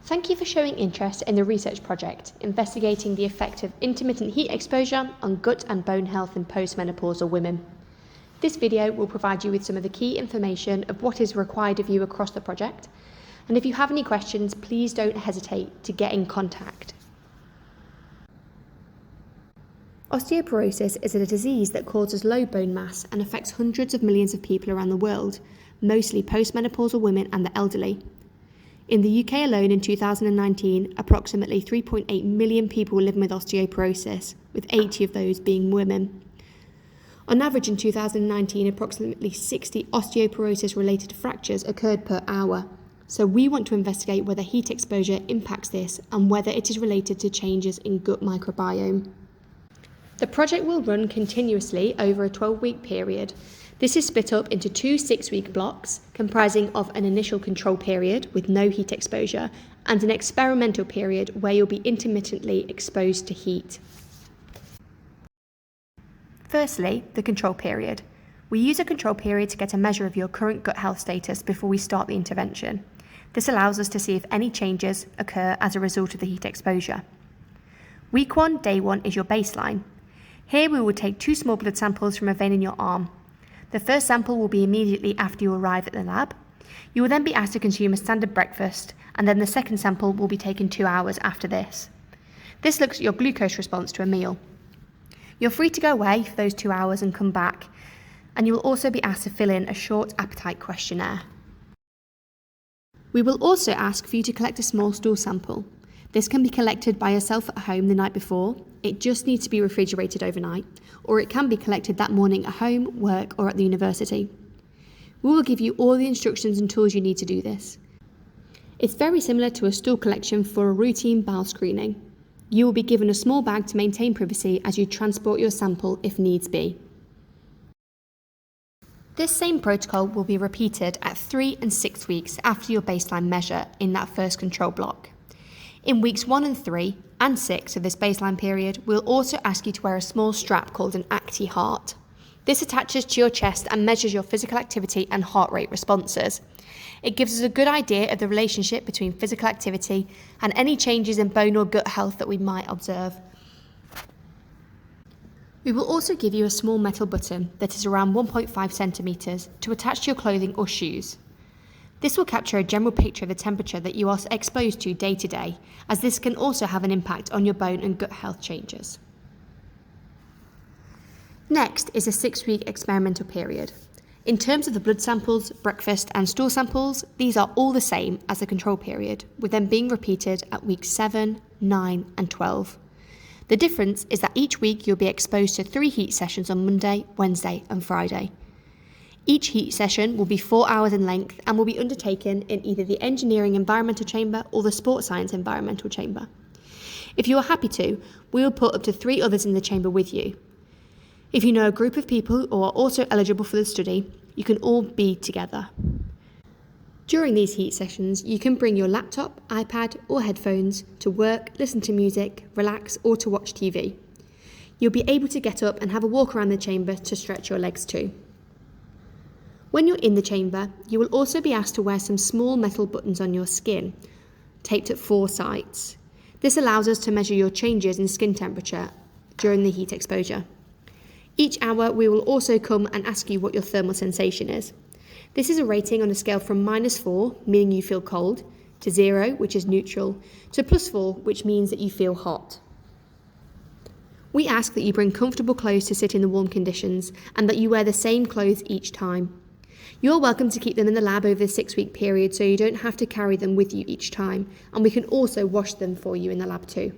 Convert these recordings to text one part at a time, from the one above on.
Thank you for showing interest in the research project investigating the effect of intermittent heat exposure on gut and bone health in postmenopausal women. This video will provide you with some of the key information of what is required of you across the project, and if you have any questions, please don't hesitate to get in contact. Osteoporosis is a disease that causes low bone mass and affects hundreds of millions of people around the world, mostly postmenopausal women and the elderly. In the UK alone in 2019, approximately 3.8 million people were living with osteoporosis, with 80 of those being women. On average in 2019, approximately 60 osteoporosis-related fractures occurred per hour. So we want to investigate whether heat exposure impacts this and whether it is related to changes in gut microbiome. The project will run continuously over a 12-week period. This is split up into two 6-week blocks, comprising of an initial control period with no heat exposure and an experimental period where you'll be intermittently exposed to heat. Firstly, the control period. We use a control period to get a measure of your current gut health status before we start the intervention. This allows us to see if any changes occur as a result of the heat exposure. Week 1, day 1 is your baseline. Here we will take 2 small blood samples from a vein in your arm. The first sample will be immediately after you arrive at the lab. You will then be asked to consume a standard breakfast, and then the second sample will be taken 2 hours after this. This looks at your glucose response to a meal. You're free to go away for those 2 hours and come back, and you will also be asked to fill in a short appetite questionnaire. We will also ask for you to collect a small stool sample. This can be collected by yourself at home the night before. It just needs to be refrigerated overnight, or it can be collected that morning at home, work, or at the university. We will give you all the instructions and tools you need to do this. It's very similar to a stool collection for a routine bowel screening. You will be given a small bag to maintain privacy as you transport your sample if needs be. This same protocol will be repeated at 3 and 6 weeks after your baseline measure in that first control block. In weeks 1 and 3 and 6 of this baseline period, we'll also ask you to wear a small strap called an Acti Heart. This attaches to your chest and measures your physical activity and heart rate responses. It gives us a good idea of the relationship between physical activity and any changes in bone or gut health that we might observe. We will also give you a small metal button that is around 1.5 centimetres to attach to your clothing or shoes. This will capture a general picture of the temperature that you are exposed to day to day, as this can also have an impact on your bone and gut health changes. Next is a 6-week experimental period. In terms of the blood samples, breakfast and stool samples, these are all the same as the control period, with them being repeated at weeks 7, 9 and 12. The difference is that each week you'll be exposed to 3 heat sessions on Monday, Wednesday and Friday. Each heat session will be 4 hours in length and will be undertaken in either the engineering environmental chamber or the sports science environmental chamber. If you are happy to, we will put up to 3 others in the chamber with you. If you know a group of people who are also eligible for the study, you can all be together. During these heat sessions, you can bring your laptop, iPad or headphones to work, listen to music, relax or to watch TV. You'll be able to get up and have a walk around the chamber to stretch your legs too. When you're in the chamber, you will also be asked to wear some small metal buttons on your skin, taped at 4 sides. This allows us to measure your changes in skin temperature during the heat exposure. Each hour, we will also come and ask you what your thermal sensation is. This is a rating on a scale from -4, meaning you feel cold, to 0, which is neutral, to +4, which means that you feel hot. We ask that you bring comfortable clothes to sit in the warm conditions and that you wear the same clothes each time. You're welcome to keep them in the lab over the 6-week period so you don't have to carry them with you each time, and we can also wash them for you in the lab too.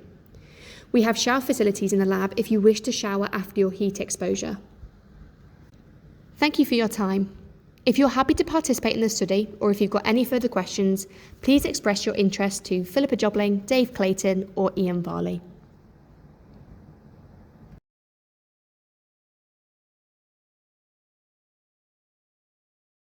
We have shower facilities in the lab if you wish to shower after your heat exposure. Thank you for your time. If you're happy to participate in the study, or if you've got any further questions, please express your interest to Philippa Jobling, Dave Clayton or Ian Varley.